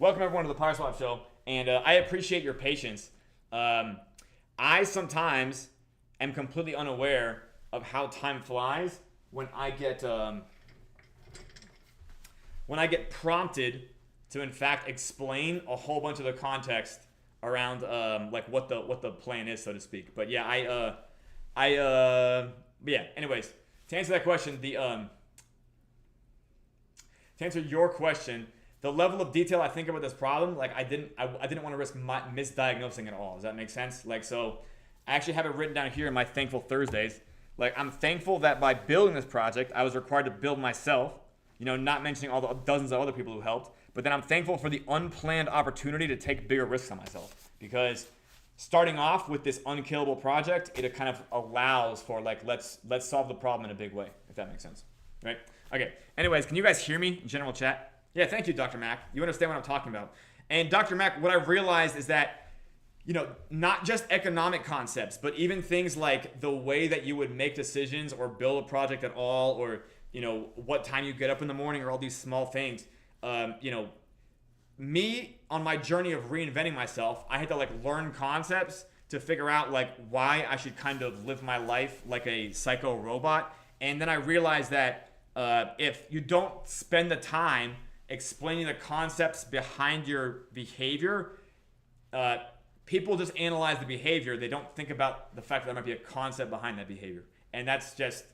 Welcome everyone to the PYRESWAP show, and I appreciate your patience. I sometimes am completely unaware of how time flies when I get prompted to in fact explain a whole bunch of the context around like what the plan is, so to speak. But yeah, yeah. Anyways, to answer that question, to answer your question, the level of detail I think about this problem, like I didn't want to risk misdiagnosing at all. Does that make sense? Like, so I actually have it written down here in my Thankful Thursdays. Like, I'm thankful that by building this project, I was required to build myself, you know, not mentioning all the dozens of other people who helped. But then I'm thankful for the unplanned opportunity to take bigger risks on myself, because starting off with this unkillable project, it kind of allows for like, let's solve the problem in a big way, if that makes sense, right? Okay, anyways, can you guys hear me in general chat? Yeah, thank you, Dr. Mac. You understand what I'm talking about. And Dr. Mac, what I've realized is that, you know, not just economic concepts, but even things like the way that you would make decisions or build a project at all, or, you know, what time you get up in the morning, or all these small things. You know, me on my journey of reinventing myself, I had to like learn concepts to figure out like why I should kind of live my life like a psycho robot. And then I realized that if you don't spend the time explaining the concepts behind your behavior, people just analyze the behavior. They don't think about the fact that there might be a concept behind that behavior. And that's just,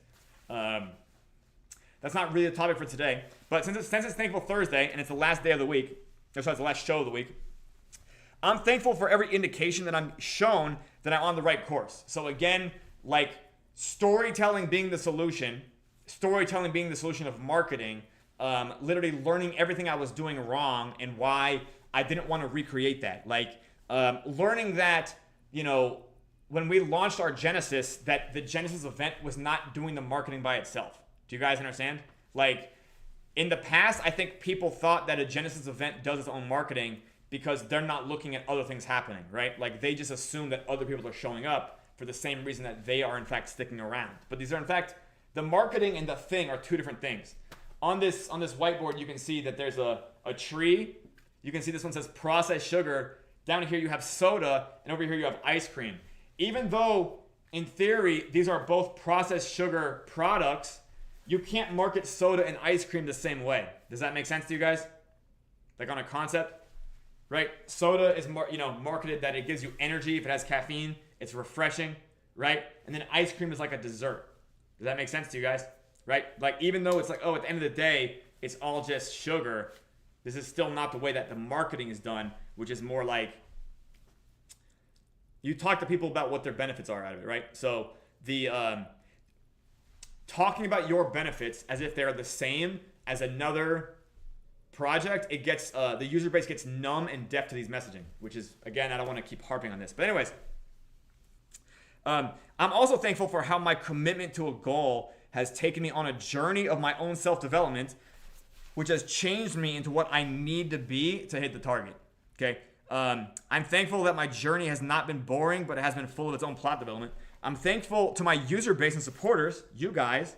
that's not really the topic for today. But since it's Thankful Thursday and it's the last day of the week, that's why it's the last show of the week, I'm thankful for every indication that I'm shown that I'm on the right course. So again, like storytelling being the solution of marketing, literally learning everything I was doing wrong and why I didn't want to recreate that. Like learning that, you know, when we launched our Genesis, that the Genesis event was not doing the marketing by itself. Do you guys understand? Like in the past, I think people thought that a Genesis event does its own marketing because they're not looking at other things happening, right? Like they just assume that other people are showing up for the same reason that they are in fact sticking around. But these are in fact, the marketing and the thing are two different things. On this whiteboard, you can see that there's a tree. You can see this one says processed sugar. Down here you have soda, and over here you have ice cream. Even though, in theory, these are both processed sugar products, you can't market soda and ice cream the same way. Does that make sense to you guys? Like on a concept, right? Soda is marketed that it gives you energy if it has caffeine. It's refreshing, right? And then ice cream is like a dessert. Does that make sense to you guys? Right? Like even though it's like, oh, at the end of the day, it's all just sugar, this is still not the way that the marketing is done, which is more like you talk to people about what their benefits are out of it, right? So the talking about your benefits as if they're the same as another project, it gets the user base gets numb and deaf to these messaging, which is, again, I don't want to keep harping on this. But anyways, I'm also thankful for how my commitment to a goal has taken me on a journey of my own self-development, which has changed me into what I need to be to hit the target. Okay. I'm thankful that my journey has not been boring, but it has been full of its own plot development. I'm thankful to my user base and supporters, you guys,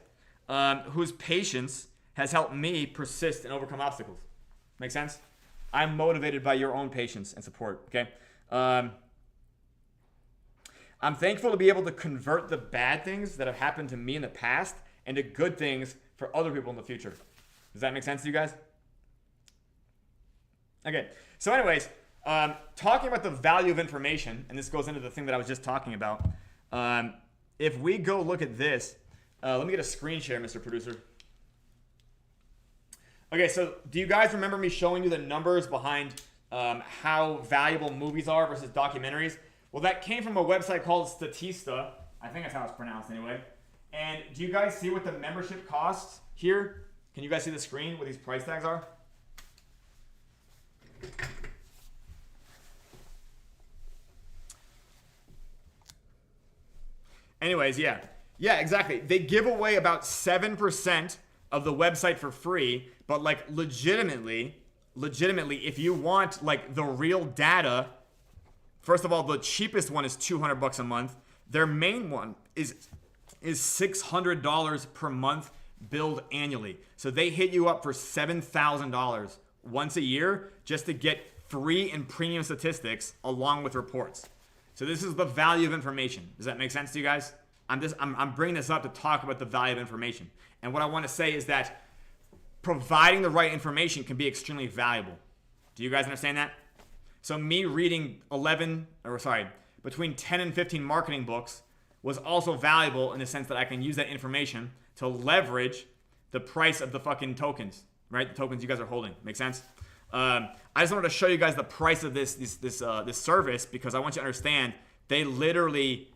whose patience has helped me persist and overcome obstacles. Make sense? I'm motivated by your own patience and support. Okay. I'm thankful to be able to convert the bad things that have happened to me in the past into good things for other people in the future. Does that make sense to you guys? Okay. So anyways, talking about the value of information, and this goes into the thing that I was just talking about. If we go look at this, let me get a screen share, Mr. Producer. Okay, so do you guys remember me showing you the numbers behind how valuable movies are versus documentaries? Well, that came from a website called Statista. I think that's how it's pronounced anyway. And do you guys see what the membership costs here? Can you guys see the screen where these price tags are? Anyways, yeah. Yeah, exactly. They give away about 7% of the website for free, but like legitimately, if you want like the real data, first of all, the cheapest one is $200 a month. Their main one is $600 per month billed annually. So they hit you up for $7,000 once a year just to get free and premium statistics along with reports. So this is the value of information. Does that make sense to you guys? I'm bringing this up to talk about the value of information. And what I want to say is that providing the right information can be extremely valuable. Do you guys understand that? So me reading between 10 and 15 marketing books was also valuable in the sense that I can use that information to leverage the price of the fucking tokens, right? The tokens you guys are holding. Make sense? I just wanted to show you guys the price of this service because I want you to understand they literally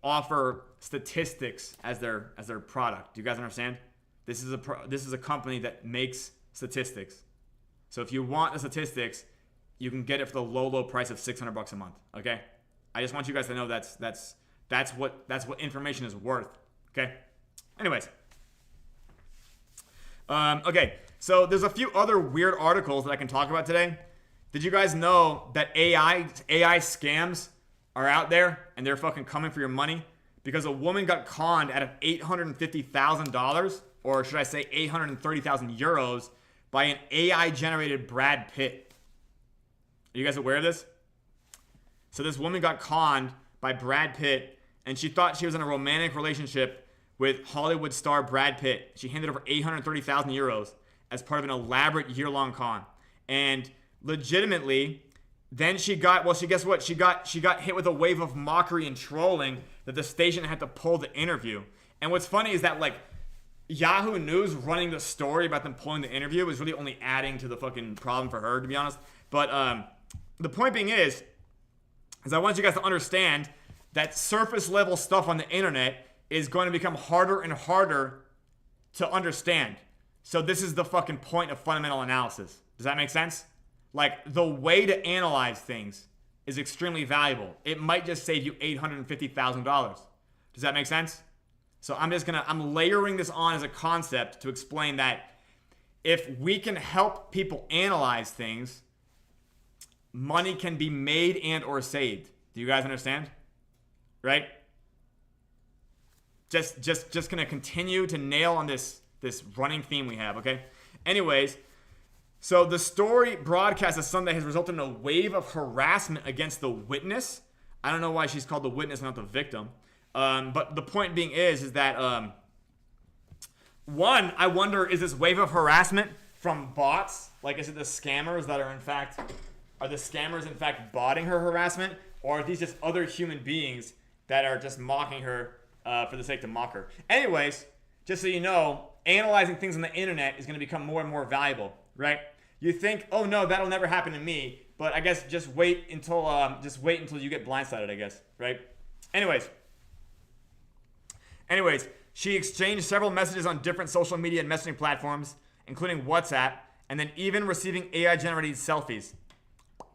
offer statistics as their product. Do you guys understand? This is a company that makes statistics. So if you want the statistics, you can get it for the low price of $600 a month. Okay, I just want you guys to know that's what information is worth. Okay. Anyways, okay. So there's a few other weird articles that I can talk about today. Did you guys know that AI scams are out there and they're fucking coming for your money? Because a woman got conned out of $850,000, or should I say 830,000 euros, by an AI-generated Brad Pitt. Are you guys aware of this? So this woman got conned by Brad Pitt, and she thought she was in a romantic relationship with Hollywood star Brad Pitt. She handed over 830,000 euros as part of an elaborate year-long con. And legitimately, then guess what? She got hit with a wave of mockery and trolling that the station had to pull the interview. And what's funny is that, like, Yahoo News running the story about them pulling the interview was really only adding to the fucking problem for her, to be honest. But the point being is I want you guys to understand that surface level stuff on the internet is going to become harder and harder to understand. So this is the fucking point of fundamental analysis. Does that make sense? Like, the way to analyze things is extremely valuable. It might just save you $850,000. Does that make sense? So I'm layering this on as a concept to explain that if we can help people analyze things, money can be made and or saved. Do you guys understand? Right? Just gonna continue to nail on this running theme we have, okay? Anyways, so the story broadcast this Sunday has resulted in a wave of harassment against the witness. I don't know why she's called the witness, not the victim. But the point being is that one, I wonder, is this wave of harassment from bots? Like, is it the scammers that are the scammers in fact botting her harassment, or are these just other human beings that are just mocking her for the sake to mock her? Anyways, just so you know, analyzing things on the internet is going to become more and more valuable, right? You think, oh no, that'll never happen to me, but I guess just wait until you get blindsided, I guess, right? Anyways, she exchanged several messages on different social media and messaging platforms, including WhatsApp, and then even receiving AI-generated selfies.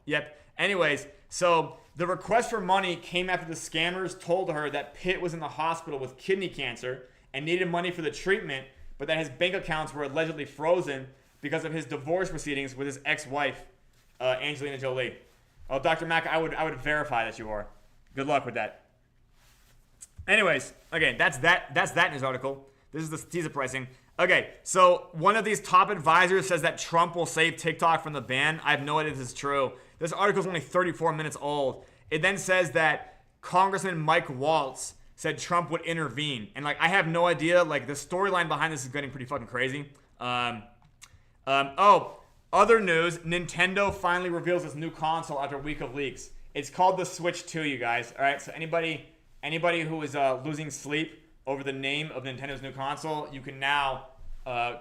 Yep. Anyways, so the request for money came after the scammers told her that Pitt was in the hospital with kidney cancer and needed money for the treatment, but that his bank accounts were allegedly frozen because of his divorce proceedings with his ex-wife, Angelina Jolie. Oh, Dr. Mack, I would verify that you are. Good luck with that. Anyways, okay, that's that news article. This is the teaser pricing. Okay, so one of these top advisors says that Trump will save TikTok from the ban. I have no idea if this is true. This article is only 34 minutes old. It then says that Congressman Mike Waltz said Trump would intervene. And, like, I have no idea. Like, the storyline behind this is getting pretty fucking crazy. Other news. Nintendo finally reveals its new console after a week of leaks. It's called the Switch 2, you guys. All right, so anybody who is losing sleep over the name of Nintendo's new console, you can now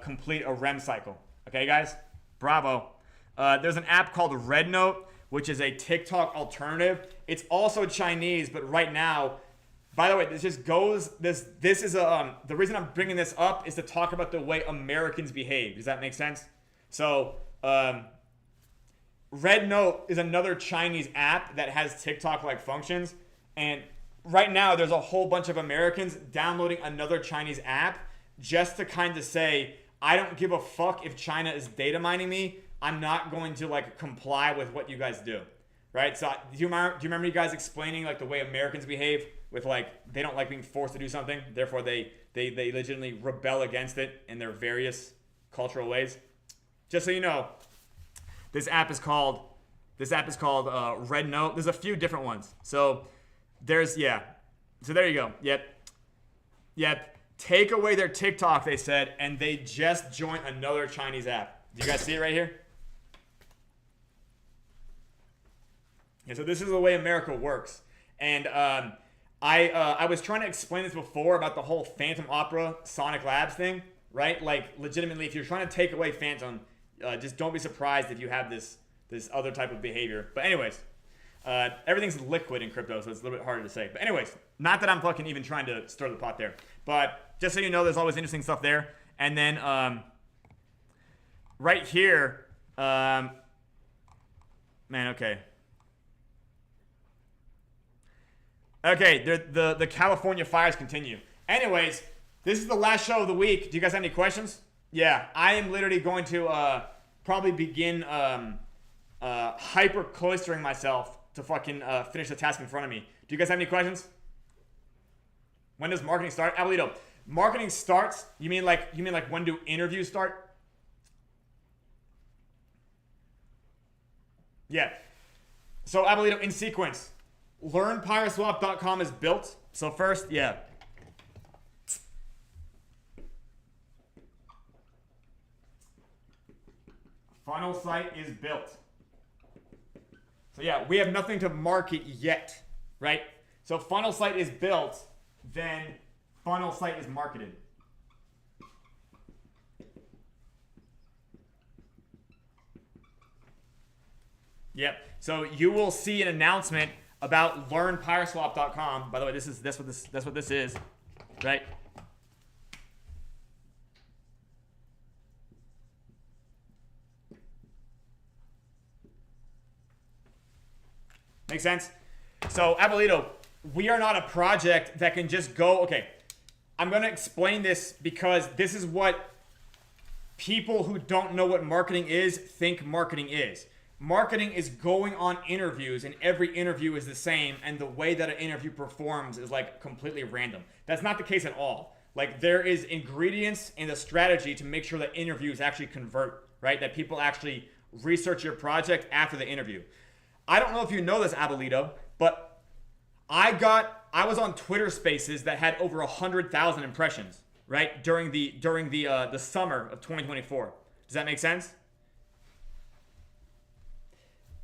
complete a REM cycle. Okay, guys? Bravo. There's an app called Red Note, which is a TikTok alternative. It's also Chinese, but right now, by the way, this is the reason I'm bringing this up is to talk about the way Americans behave. Does that make sense? So, Red Note is another Chinese app that has TikTok-like functions, and right now there's a whole bunch of Americans downloading another Chinese app just to kind of say, I don't give a fuck if China is data mining me. I'm not going to, like, comply with what you guys do, right? So do you remember you guys explaining, like, the way Americans behave with, like, they don't like being forced to do something, therefore they legitimately rebel against it in their various cultural ways? Just so you know, this app is called Red Note. There's a few different ones. So there's So there you go. Yep. Take away their TikTok, they said, and they just joined another Chinese app. Do you guys see it right here? Yeah, so this is the way America works. And I was trying to explain this before about the whole Phantom Opera Sonic Labs thing, right? Like, legitimately, if you're trying to take away Phantom, just don't be surprised if you have this other type of behavior. But anyways, everything's liquid in crypto, so it's a little bit harder to say. But anyways, not that I'm fucking even trying to stir the pot there. But just so you know, there's always interesting stuff there. And then right here, man, okay. Okay, the California fires continue. Anyways, this is the last show of the week. Do you guys have any questions? Yeah, I am literally going to probably begin hyper-cloistering myself to fucking finish the task in front of me. Do you guys have any questions? When does marketing start? Abuelito, marketing starts, you mean like when do interviews start? Yeah. So Abuelito, in sequence, learnpyreswap.com is built. So first, funnel site is built. So yeah, we have nothing to market yet, right? So funnel site is built, then funnel site is marketed. Yep. So you will see an announcement about learnpyreswap.com. By the way, that's what this is, right? Make sense? So, Abuelito, we are not a project that can just go, okay, I'm going to explain this because this is what people who don't know what marketing is think marketing is. Marketing is going on interviews, and every interview is the same, and the way that an interview performs is like completely random. That's not the case at all. Like, there is ingredients in the strategy to make sure that interviews actually convert, right? That people actually research your project after the interview. I don't know if you know this, Abuelito, but I was on Twitter Spaces that had over 100,000 impressions, right? During the summer of 2024. Does that make sense?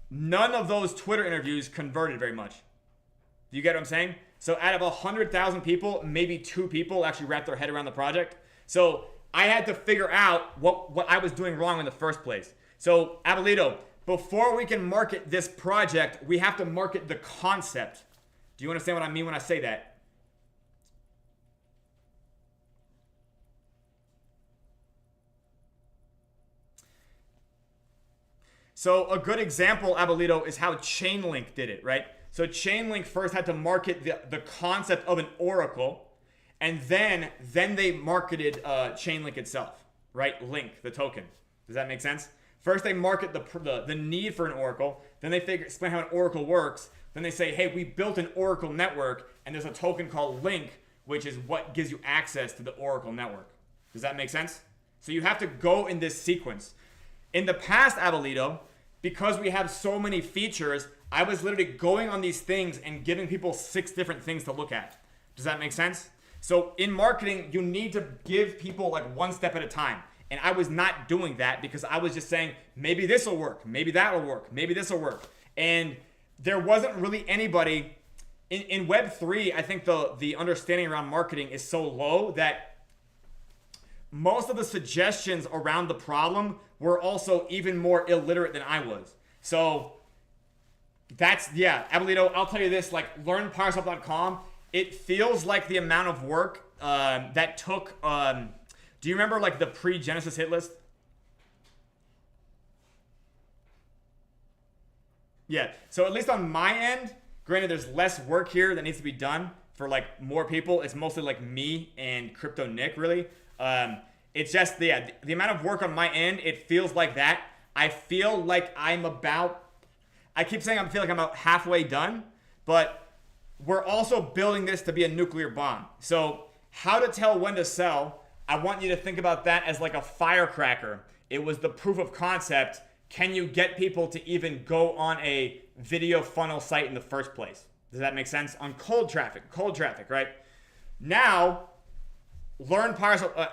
None of those Twitter interviews converted very much. Do you get what I'm saying? So out of 100,000 people, maybe 2 people actually wrapped their head around the project. So I had to figure out what I was doing wrong in the first place. So Abuelito, before we can market this project, we have to market the concept. Do you understand what I mean when I say that? So a good example, Abuelito, is how Chainlink did it, right? So Chainlink first had to market the concept of an oracle, and then they marketed Chainlink itself, right? Link, the token. Does that make sense? First they market the need for an oracle, then they explain how an oracle works, then they say, hey, we built an oracle network, and there's a token called Link, which is what gives you access to the oracle network. Does that make sense? So you have to go in this sequence. In the past, Abuelito, because we have so many features, I was literally going on these things and giving people 6 different things to look at. Does that make sense? So in marketing, you need to give people like one step at a time. And I was not doing that because I was just saying, maybe this will work, maybe that will work, maybe this will work. And there wasn't really anybody in Web3. I think the understanding around marketing is so low that most of the suggestions around the problem were also even more illiterate than I was. So that's, Abuelito, I'll tell you this, like learnpyreswap.com, it feels like the amount of work that took, do you remember like the pre-Genesis hit list? Yeah, so at least on my end, granted there's less work here that needs to be done for like more people. It's mostly like me and Crypto Nick really. It's just the amount of work on my end, it feels like that. I feel like I keep saying I feel like I'm about halfway done, but we're also building this to be a nuclear bomb. So how to tell when to sell, I want you to think about that as like a firecracker. It was the proof of concept. Can you get people to even go on a video funnel site in the first place? Does that make sense? On cold traffic, right? Now, learn PYRESWAP.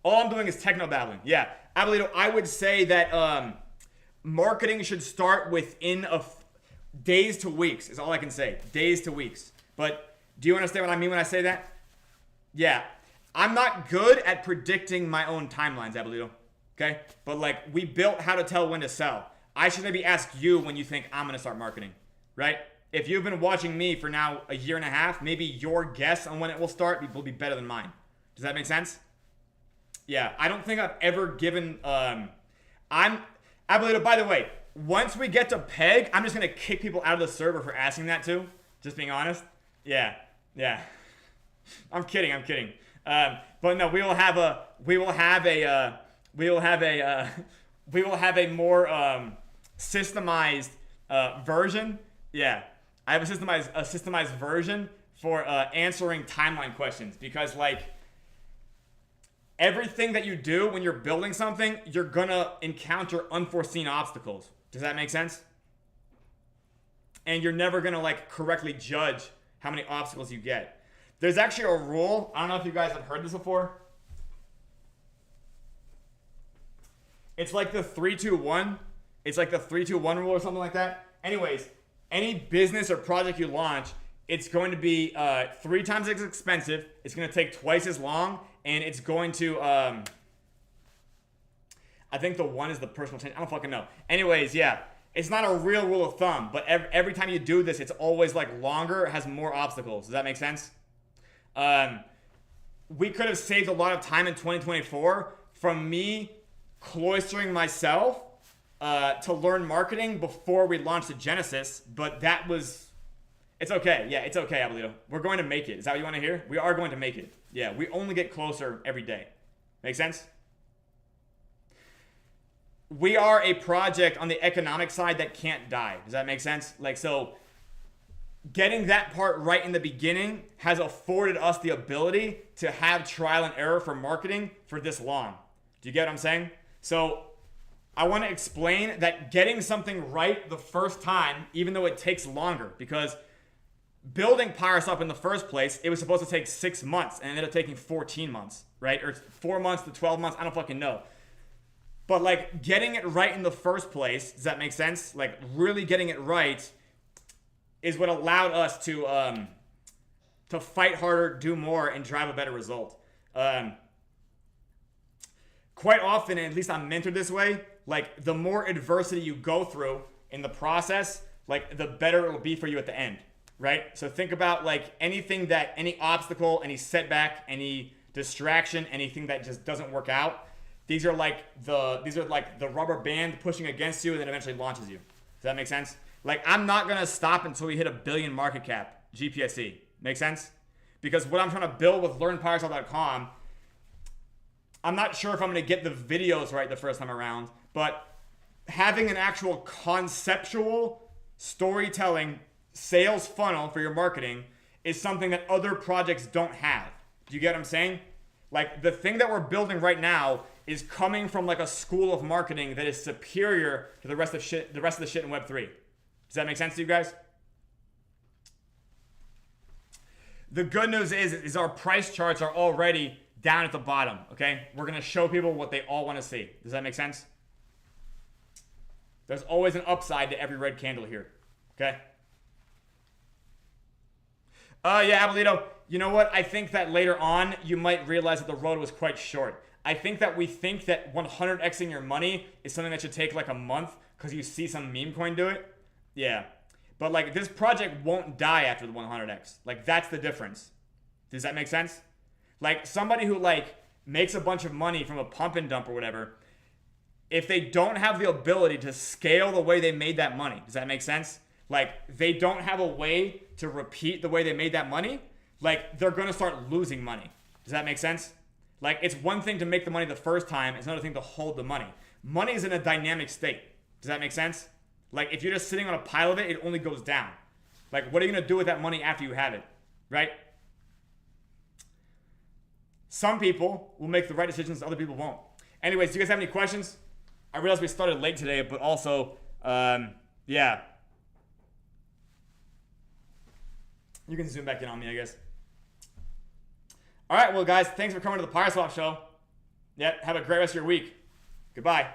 All I'm doing is techno babbling. Yeah, Abolito, I would say that marketing should start within days to weeks is all I can say. Days to weeks. But do you understand what I mean when I say that? Yeah. I'm not good at predicting my own timelines, Abolito. Okay? But like, we built how to tell when to sell. I should maybe ask you when you think I'm going to start marketing, right? If you've been watching me for now a year and a half, maybe your guess on when it will start will be better than mine. Does that make sense? Yeah, I don't think I've ever given, Abolito, by the way, once we get to Peg, I'm just going to kick people out of the server for asking that too. Just being honest. Yeah. I'm kidding. But no, we will have a more systemized version. Yeah, I have a systemized version for answering timeline questions, because like everything that you do when you're building something, you're gonna encounter unforeseen obstacles. Does that make sense? And you're never gonna like correctly judge how many obstacles you get. There's actually a rule. I don't know if you guys have heard this before. It's like the 3-2-1. It's like the 3-2-1 rule or something like that. Anyways, any business or project you launch, it's going to be 3 times as expensive. It's going to take twice as long, and it's going to I think the 1 is the personal change. I don't fucking know. Anyways, yeah, it's not a real rule of thumb, but every time you do this, it's always like longer, has more obstacles. Does that make sense? We could have saved a lot of time in 2024 from me cloistering myself to learn marketing before we launched the Genesis, but it's okay. Yeah, it's okay, Abolito. We're going to make it. Is that what you want to hear? We are going to make it. Yeah, we only get closer every day. Make sense? We are a project on the economic side that can't die. Does that make sense? Like, so getting that part right in the beginning has afforded us the ability to have trial and error for marketing for this long. Do you get what I'm saying? So I want to explain that getting something right the first time, even though it takes longer, because building PYRESWAP in the first place, it was supposed to take 6 months and it ended up taking 14 months, right? Or 4 months to 12 months. I don't fucking know. But like getting it right in the first place, does that make sense? Like really getting it right is what allowed us to fight harder, do more, and drive a better result. Quite often, and at least I'm mentored this way, like the more adversity you go through in the process, like the better it will be for you at the end, right? So think about like any obstacle, any setback, any distraction, anything that just doesn't work out. These are like the rubber band pushing against you and then eventually launches you. Does that make sense? Like I'm not gonna stop until we hit $1 billion market cap, GPSC. Make sense? Because what I'm trying to build with learnpyreswap.com, I'm not sure if I'm gonna get the videos right the first time around, but having an actual conceptual storytelling sales funnel for your marketing is something that other projects don't have. Do you get what I'm saying? Like the thing that we're building right now is coming from like a school of marketing that is superior to the rest of the shit in Web3. Does that make sense to you guys? The good news is our price charts are already down at the bottom, okay? We're going to show people what they all want to see. Does that make sense? There's always an upside to every red candle here, okay? Yeah, Abolito, you know what? I think that later on, you might realize that the road was quite short. I think that we think that 100xing your money is something that should take like a month because you see some meme coin do it. Yeah. But like this project won't die after the 100x. Like that's the difference. Does that make sense? Like somebody who like makes a bunch of money from a pump and dump or whatever, if they don't have the ability to scale the way they made that money, does that make sense? Like they don't have a way to repeat the way they made that money, like they're going to start losing money. Does that make sense? Like it's one thing to make the money the first time, it's another thing to hold the money. Money is in a dynamic state. Does that make sense? Like if you're just sitting on a pile of it, it only goes down. Like what are you going to do with that money after you have it? Right? some people will make the right decisions, other people won't. Anyways, do you guys have any questions? I realize we started late today, but also, yeah. You can zoom back in on me, I guess. All right, well, guys, thanks for coming to the PYRESWAP show. Yep, have a great rest of your week. Goodbye.